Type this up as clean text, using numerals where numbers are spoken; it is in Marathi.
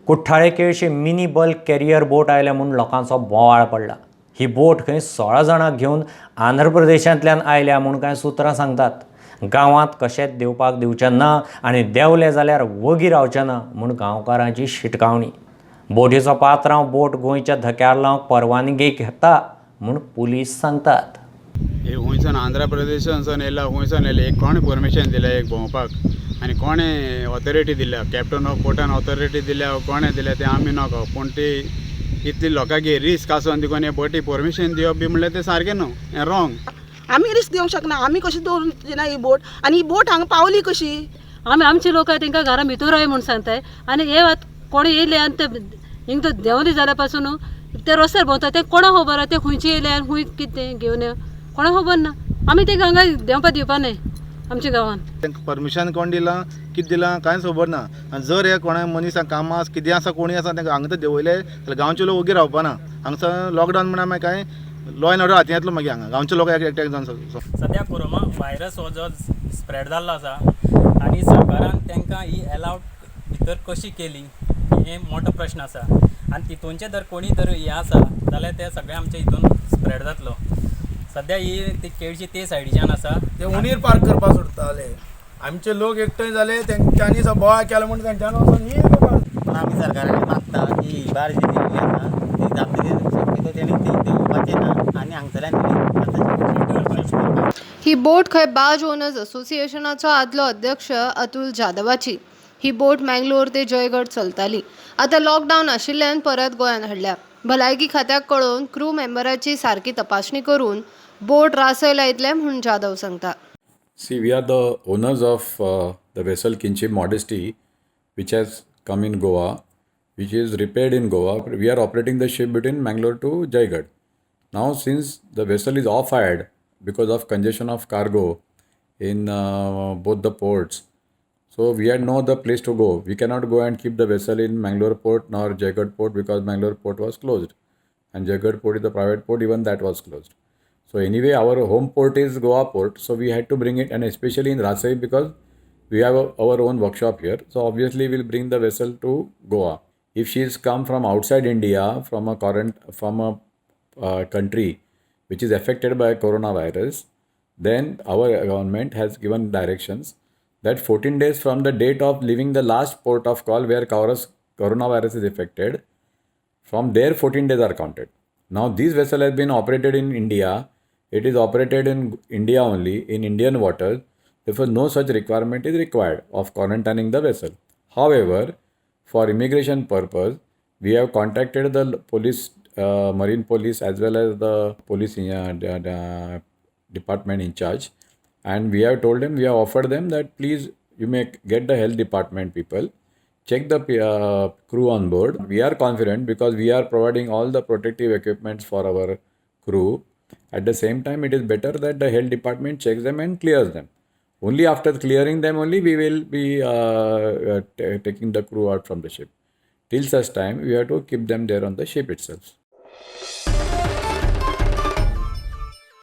कुठ्ठाळे केळशी मिनी बल्क कॅरियर बोट आयल्या म्हणून लोकांचो बोवाळ पडला. ही बोट खंय 16 जाणांक घेवन आंध्र प्रदेशांतल्यान आयल्या म्हणून कांय सुत्रां सांगतात. गांवांत कशेंच देवपाक दिवचें ना आनी देंवले जाल्यार वगी रावचें ना म्हूण गांवकारांची शिटकावणी. बोटीचो पात्रांव बोट गोंयच्या धक्यार लावंक परवानगी घेता म्हूण पुलीस सांगतात. हे हुंयसान आंध्र प्रदेशांतसून येयला, हुंयसान येयला. एक कोणे परमिशन दिल्या एक भोंवपाक आनी कोणे ऑथॉरिटी दिल्या, कॅप्टन ऑफ बोटान ऑथॉरिटी दिल्या, कोणे दिल्या तें आमी नकळो. पूण ती इतली लोकांची रिस्क आसून देखून हे बोटी परमिशन दिवप बी म्हणल्यार तें सारकें न्हू, हें रॉंग. आमी रिस्क दिवंक शकना. आमी कशी दवरून दिना ही बोट, आनी ही बोट हांगा पावली कशी? आमी आमचे लोक तांकां घरा भितर राय म्हूण सांगताय आनी हे कोणी येयले आनी ते हिंग देंवली जाल्या पासून ते रस्त्यार भोंवता ते कोणा खबर आहा ते खंयचे येयले आनी खंय कितें घेवन कोणा खबर ना. आमी तांकां हांगा देंवपाक दिवपा न्हय आमच्या गांवांत. तांकां परमिशन कोण दिलां, कितें दिलां कांयच खबर ना. आनी जर हे कोणा मनशां कामां आसा, कितें आसा, कोणी आसा तांकां हांगा देंवयले जाल्यार गांवचे लोक ओगी रावपा ना. हांगसर लॉकडावन म्हणल्यार मागीर कांय लॉ एंड ऑर्डर हातीन येतलो मागीर हांगा गांवचे लोक एकट्याक जावन. सद्या कोरोना व्हायरस हो जो स्प्रेड जाल्लो आसा आनी सरकारान तांकां ही अलावड भितर कशी केली हे मोठो प्रश्न आसा. आनी तितूनचे जर कोणी जर हे आसा जाल्यार ते सगळे आमच्या हितून स्प्रेड जातलो. सद्या ही ती केळशी ते सायडीच्यान आसा ते उंडीर पार्क करपाक सोदताले. आमचे लोक एकठांय जाले, तेंच्यांनी बोवाळ केलो म्हणून तेंच्यान वचून ही आमी सरकाराक मागता की ही बार जी दिल्ली आसा ती जातकीर शक्यतो तेणी देवपाचें ना आनी हांगसरल्यान ही बोट खंय बार्ज ओनर्स असोसिएशनाचो आदलो अध्यक्ष अतुल जाधवाची. ही बोट मँगलोर ते जयगड चलताली. आतां लॉकडावन आशिल्ल्यान परत गोंयांत हाडल्या. भलायकी खात्याक कळोवन क्रू मेंबराची सारकी तपासणी करून बोट रासय लायतले म्हूण जाधव सांगता. See, we are the owners of the vessel Kinship Modesty, which has come in Goa, which is repaired in Goa. We are operating the ship between Mangalore to Jaigad. Now, since the vessel is off-hired because of congestion of cargo in both the ports, so we had no other place to go. We cannot go and keep the vessel in Mangalore port nor Jaigad port because Mangalore port was closed. And Jaigad port is the private port, even that was closed. So anyway, our home port is Goa port, so we had to bring it, and especially in Rasai because we have our own workshop here. So obviously, we'll bring the vessel to Goa. If she's come from outside India, from a country which is affected by coronavirus, then our government has given directions that 14 days from the date of leaving the last port of call where coronavirus is affected, from there 14 days are counted. Now, this vessel has been operated in India. It is operated in India only, in Indian waters. Therefore, no such requirement is required of quarantining the vessel. However, for immigration purpose, we have contacted the police, marine police as well as the police department in charge. And we have told them, we have offered them that please, you may get the health department people, check the crew on board. We are confident because we are providing all the protective equipments for our crew. At the same time, it is better that the health department checks them and clears them. Only after clearing them only we will be taking the crew out from the ship. Till such time, we have to keep them there on the ship itself.